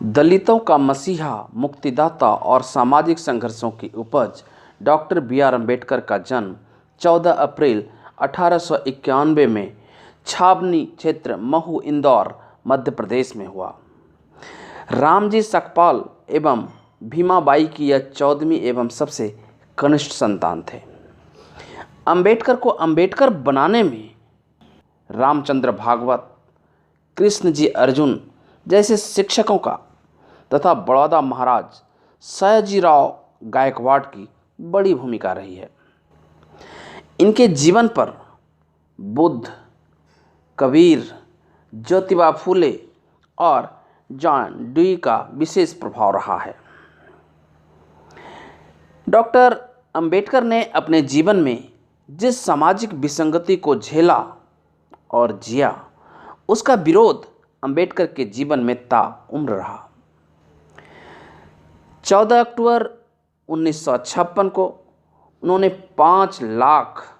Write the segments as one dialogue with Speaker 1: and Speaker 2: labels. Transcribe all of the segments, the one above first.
Speaker 1: दलितों का मसीहा, मुक्तिदाता और सामाजिक संघर्षों की उपज डॉक्टर बी.आर. अम्बेडकर का जन्म 14 अप्रैल 1891 में छावनी क्षेत्र महू, इंदौर, मध्य प्रदेश में हुआ। रामजी सकपाल एवं भीमाबाई की यह 14वीं एवं सबसे कनिष्ठ संतान थे। अम्बेडकर को अम्बेडकर बनाने में रामचंद्र भागवत, कृष्णजी अर्जुन जैसे शिक्षकों का तथा बड़ौदा महाराज सयाजीराव गायकवाड़ की बड़ी भूमिका रही है। इनके जीवन पर बुद्ध, कबीर, ज्योतिबा फूले और जॉन ड्यूई का विशेष प्रभाव रहा है। डॉक्टर अम्बेडकर ने अपने जीवन में जिस सामाजिक विसंगति को झेला और जिया, उसका विरोध अम्बेडकर के जीवन में ताउम्र रहा। 14 अक्टूबर 1956 को उन्होंने 5 लाख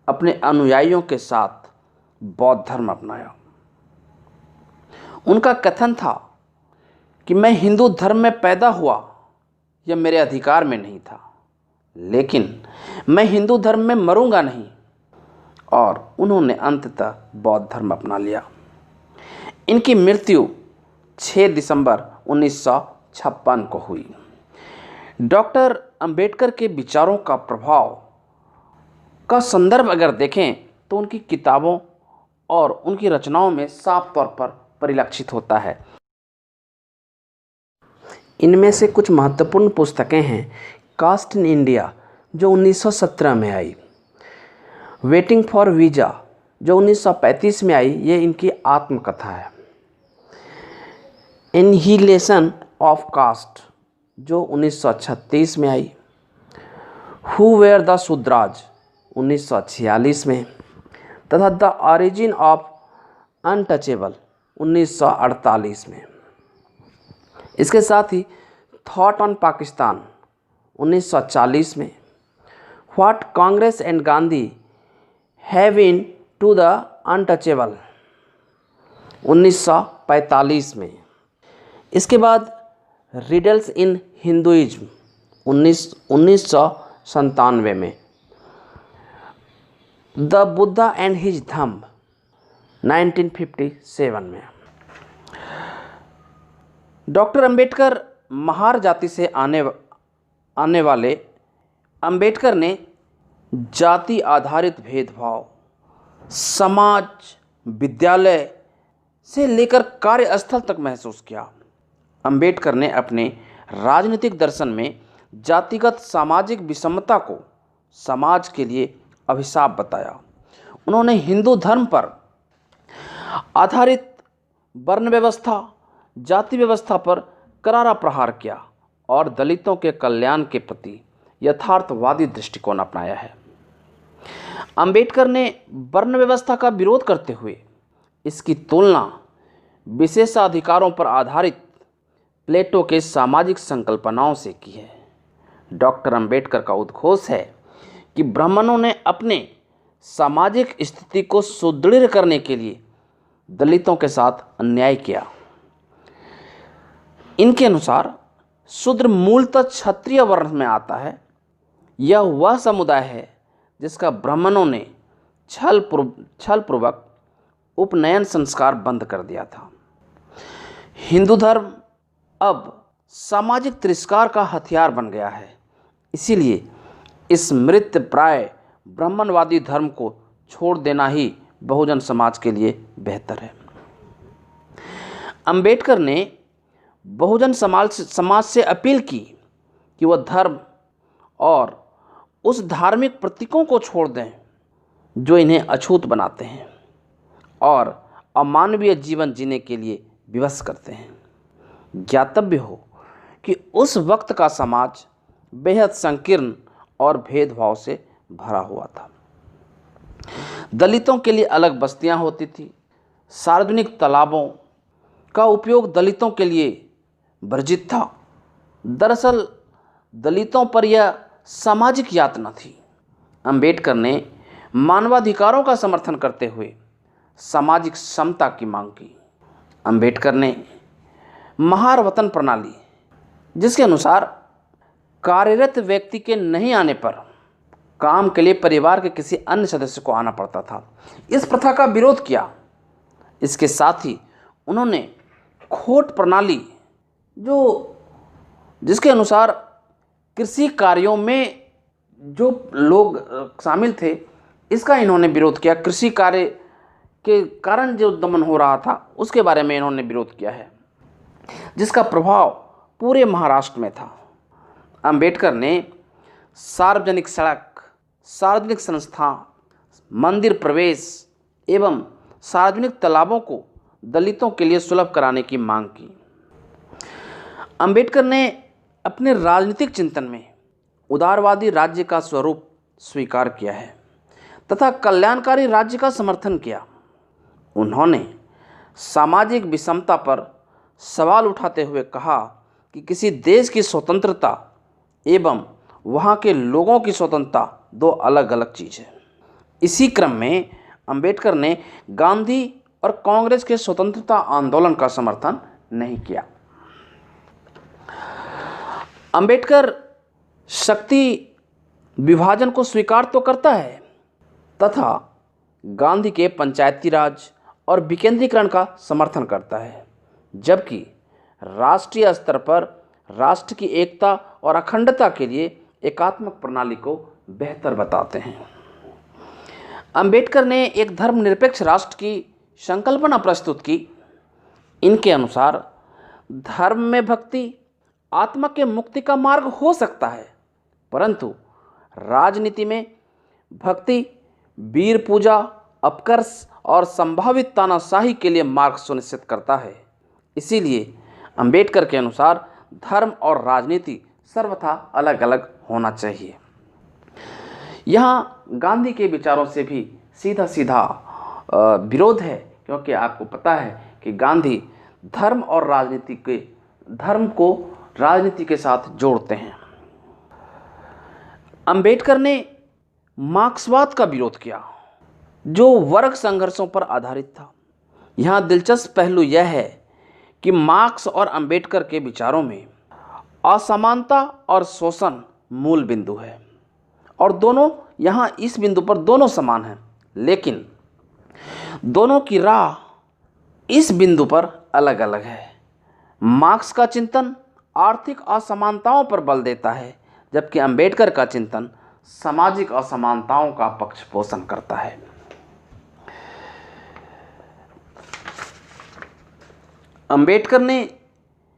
Speaker 1: अपने अनुयायियों के साथ बौद्ध धर्म अपनाया। उनका कथन था कि मैं हिंदू धर्म में पैदा हुआ, यह मेरे अधिकार में नहीं था, लेकिन मैं हिंदू धर्म में मरूंगा नहीं, और उन्होंने अंततः बौद्ध धर्म अपना लिया। इनकी मृत्यु 6 दिसंबर 1956 को हुई। डॉक्टर अंबेडकर के विचारों का प्रभाव का संदर्भ अगर देखें तो उनकी किताबों और उनकी रचनाओं में साफ तौर पर परिलक्षित होता है। इनमें से कुछ महत्वपूर्ण पुस्तकें हैं कास्ट इन इंडिया जो 1917 में आई, वेटिंग फॉर वीज़ा जो 1935 में आई, ये इनकी आत्मकथा है। एनहिलेशन ऑफ कास्ट जो 1936 में आई, हु वेयर द शूद्राज 1946 में, तथा द ऑरिजिन ऑफ अनटचेबल 1948 में। इसके साथ ही थॉट ऑन पाकिस्तान 1940 में, what Congress and Gandhi have in to the untouchable 1945 में। इसके बाद रिडल्स इन हिंदुइज्म 1997 में, the Buddha and his thumb 1957 में। डॉक्टर अंबेडकर महार जाति से आने वाले अंबेडकर ने जाति आधारित भेदभाव समाज, विद्यालय से लेकर कार्यस्थल तक महसूस किया। अंबेडकर ने अपने राजनीतिक दर्शन में जातिगत सामाजिक विषमता को समाज के लिए अभिशाप बताया। उन्होंने हिंदू धर्म पर आधारित वर्ण व्यवस्था, जाति व्यवस्था पर करारा प्रहार किया और दलितों के कल्याण के प्रति यथार्थवादी दृष्टिकोण अपनाया है। अंबेडकर ने वर्ण व्यवस्था का विरोध करते हुए इसकी तुलना विशेषाधिकारों पर आधारित प्लेटो के सामाजिक संकल्पनाओं से की है। डॉक्टर अंबेडकर का उद्घोष है कि ब्राह्मणों ने अपने सामाजिक स्थिति को सुदृढ़ करने के लिए दलितों के साथ अन्याय किया। इनके अनुसार शूद्र मूलतः क्षत्रिय वर्ण में आता है। यह वह समुदाय है जिसका ब्राह्मणों ने छलपूर्वक उपनयन संस्कार बंद कर दिया था। हिंदू धर्म अब सामाजिक तिरस्कार का हथियार बन गया है, इसीलिए इस मृत प्राय ब्राह्मणवादी धर्म को छोड़ देना ही बहुजन समाज के लिए बेहतर है। अंबेडकर ने बहुजन समाज से अपील की कि वह धर्म और उस धार्मिक प्रतीकों को छोड़ दें जो इन्हें अछूत बनाते हैं और अमानवीय जीवन जीने के लिए विवश करते हैं। ज्ञातव्य हो कि उस वक्त का समाज बेहद संकीर्ण और भेदभाव से भरा हुआ था। दलितों के लिए अलग बस्तियां होती थी। सार्वजनिक तालाबों का उपयोग दलितों के लिए वर्जित था। दरअसल दलितों पर यह सामाजिक यातना थी। अंबेडकर ने मानवाधिकारों का समर्थन करते हुए सामाजिक समता की मांग की। अंबेडकर ने महार वेतन प्रणाली, जिसके अनुसार कार्यरत व्यक्ति के नहीं आने पर काम के लिए परिवार के किसी अन्य सदस्य को आना पड़ता था। इस प्रथा का विरोध किया। इसके साथ ही उन्होंने खोट प्रणाली, जिसके अनुसार कृषि कार्यों में जो लोग शामिल थे, इसका इन्होंने विरोध किया। कृषि कार्य के कारण जो दमन हो रहा था उसके बारे में इन्होंने विरोध किया है, जिसका प्रभाव पूरे महाराष्ट्र में था। अंबेडकर ने सार्वजनिक सड़क, सार्वजनिक संस्था, मंदिर प्रवेश एवं सार्वजनिक तालाबों को दलितों के लिए सुलभ कराने की मांग की। अंबेडकर ने अपने राजनीतिक चिंतन में उदारवादी राज्य का स्वरूप स्वीकार किया है तथा कल्याणकारी राज्य का समर्थन किया। उन्होंने सामाजिक विषमता पर सवाल उठाते हुए कहा कि किसी देश की स्वतंत्रता एवं वहाँ के लोगों की स्वतंत्रता दो अलग अलग चीज़ है। इसी क्रम में अंबेडकर ने गांधी और कांग्रेस के स्वतंत्रता आंदोलन का समर्थन नहीं किया। अंबेडकर शक्ति विभाजन को स्वीकार तो करता है तथा गांधी के पंचायती राज और विकेंद्रीकरण का समर्थन करता है, जबकि राष्ट्रीय स्तर पर राष्ट्र की एकता और अखंडता के लिए एकात्मक प्रणाली को बेहतर बताते हैं। अंबेडकर ने एक धर्मनिरपेक्ष राष्ट्र की संकल्पना प्रस्तुत की। इनके अनुसार धर्म में भक्ति आत्मा के मुक्ति का मार्ग हो सकता है, परंतु राजनीति में भक्ति वीर पूजा, अपकर्ष और संभावित तानाशाही के लिए मार्ग सुनिश्चित करता है। इसीलिए अंबेडकर के अनुसार धर्म और राजनीति सर्वथा अलग अलग होना चाहिए। यहाँ गांधी के विचारों से भी सीधा सीधा विरोध है, क्योंकि आपको पता है कि गांधी धर्म और धर्म को राजनीति के साथ जोड़ते हैं। अंबेडकर ने मार्क्सवाद का विरोध किया, जो वर्ग संघर्षों पर आधारित था। यहाँ दिलचस्प पहलू यह है कि मार्क्स और अंबेडकर के विचारों में असमानता और शोषण मूल बिंदु है और दोनों यहाँ इस बिंदु पर दोनों समान हैं, लेकिन दोनों की राह इस बिंदु पर अलग अलग है। मार्क्स का चिंतन आर्थिक असमानताओं पर बल देता है, जबकि अंबेडकर का चिंतन सामाजिक असमानताओं का पक्ष पोषण करता है। अंबेडकर ने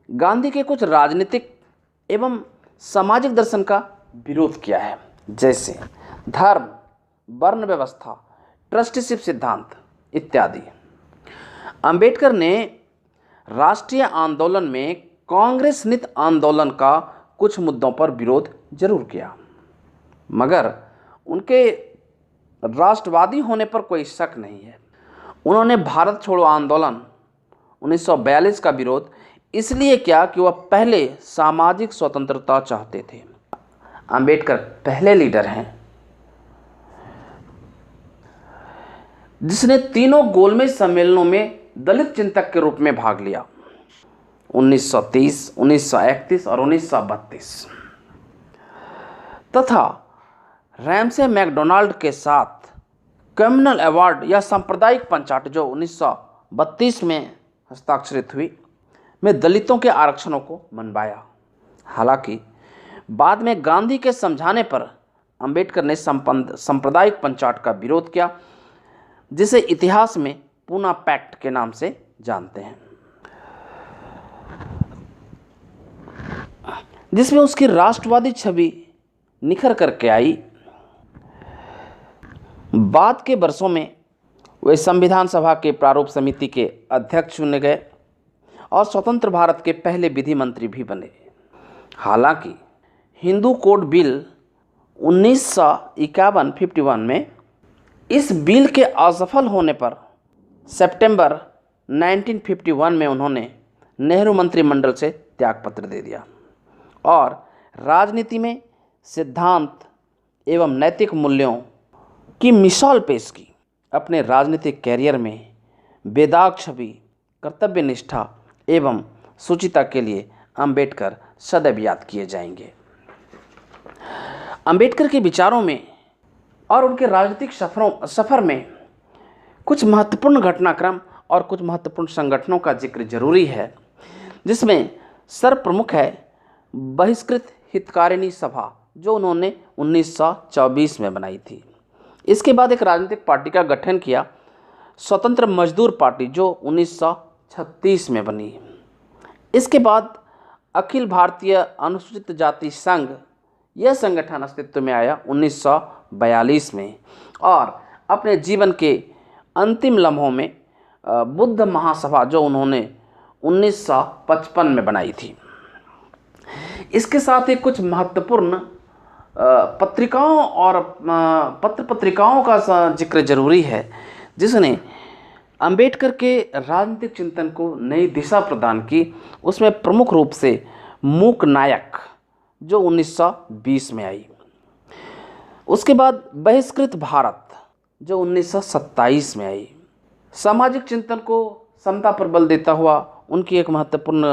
Speaker 1: गांधी के कुछ राजनीतिक एवं सामाजिक दर्शन का विरोध किया है, जैसे धर्म, वर्ण व्यवस्था, ट्रस्टीशिप सिद्धांत इत्यादि। अंबेडकर ने राष्ट्रीय आंदोलन में कांग्रेस नित आंदोलन का कुछ मुद्दों पर विरोध जरूर किया, मगर उनके राष्ट्रवादी होने पर कोई शक नहीं है। उन्होंने भारत छोड़ो आंदोलन 1942 का विरोध इसलिए किया कि वह पहले सामाजिक स्वतंत्रता चाहते थे। अंबेडकर पहले लीडर हैं जिसने तीनों गोलमेज सम्मेलनों में दलित चिंतक के रूप में भाग लिया, 1930, 1931 और 1932, तथा रैमसे मैकडोनाल्ड के साथ कम्युनल अवार्ड या सांप्रदायिक पंचाट जो 1932 में हस्ताक्षरित हुई में दलितों के आरक्षणों को मनवाया। हालांकि बाद में गांधी के समझाने पर अंबेडकर ने सांप्रदायिक पंचाट का विरोध किया, जिसे इतिहास में पूना पैक्ट के नाम से जानते हैं, जिसमें उसकी राष्ट्रवादी छवि निखर करके आई। बाद के वर्षों में वे संविधान सभा के प्रारूप समिति के अध्यक्ष चुने गए और स्वतंत्र भारत के पहले विधि मंत्री भी बने। हालांकि हिंदू कोड बिल 1951 में इस बिल के असफल होने पर सितंबर 1951 में उन्होंने नेहरू मंत्रिमंडल से त्यागपत्र दे दिया और राजनीति में सिद्धांत एवं नैतिक मूल्यों की मिसाल पेश की। अपने राजनीतिक कैरियर में बेदाग छवि, कर्तव्य निष्ठा एवं सुचिता के लिए अंबेडकर सदैव याद किए जाएंगे। अंबेडकर के विचारों में और उनके राजनीतिक सफ़र में कुछ महत्वपूर्ण घटनाक्रम और कुछ महत्वपूर्ण संगठनों का जिक्र जरूरी है, जिसमें सर्वप्रमुख है बहिष्कृत हितकारिणी सभा, जो उन्होंने 1924 में बनाई थी। इसके बाद एक राजनीतिक पार्टी का गठन किया, स्वतंत्र मजदूर पार्टी, जो 1936 में बनी। इसके बाद अखिल भारतीय अनुसूचित जाति संघ, यह संगठन अस्तित्व में आया 1942 में, और अपने जीवन के अंतिम लम्हों में बुद्ध महासभा, जो उन्होंने 1955 में बनाई थी। इसके साथ ही कुछ महत्वपूर्ण पत्रिकाओं और पत्रिकाओं का जिक्र जरूरी है, जिसने अंबेडकर के राजनीतिक चिंतन को नई दिशा प्रदान की। उसमें प्रमुख रूप से मूक नायक, जो 1920 में आई। उसके बाद बहिष्कृत भारत, जो 1927 में आई। सामाजिक चिंतन को समता पर बल देता हुआ उनकी एक महत्वपूर्ण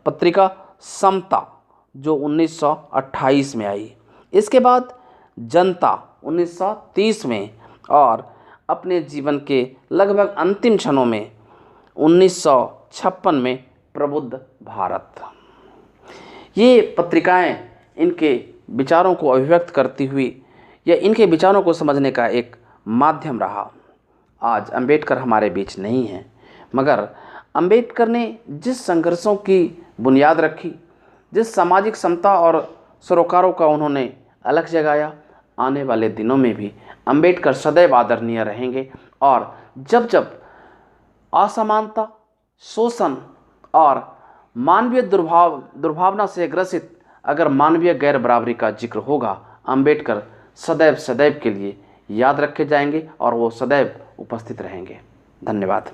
Speaker 1: पत्रिका समता, जो 1928 में आई। इसके बाद जनता 1930 में, और अपने जीवन के लगभग अंतिम क्षणों में 1956 में प्रबुद्ध भारत। ये पत्रिकाएं इनके विचारों को अभिव्यक्त करती हुई या इनके विचारों को समझने का एक माध्यम रहा। आज अंबेडकर हमारे बीच नहीं हैं, मगर अंबेडकर ने जिस संघर्षों की बुनियाद रखी, जिस सामाजिक समता और सरोकारों का उन्होंने अलग जगाया, आने वाले दिनों में भी अंबेडकर सदैव आदरणीय रहेंगे। और जब जब असमानता, शोषण और मानवीय दुर्भावना से ग्रसित अगर मानवीय गैर बराबरी का जिक्र होगा, अंबेडकर सदैव सदैव के लिए याद रखे जाएंगे और वो सदैव उपस्थित रहेंगे। धन्यवाद।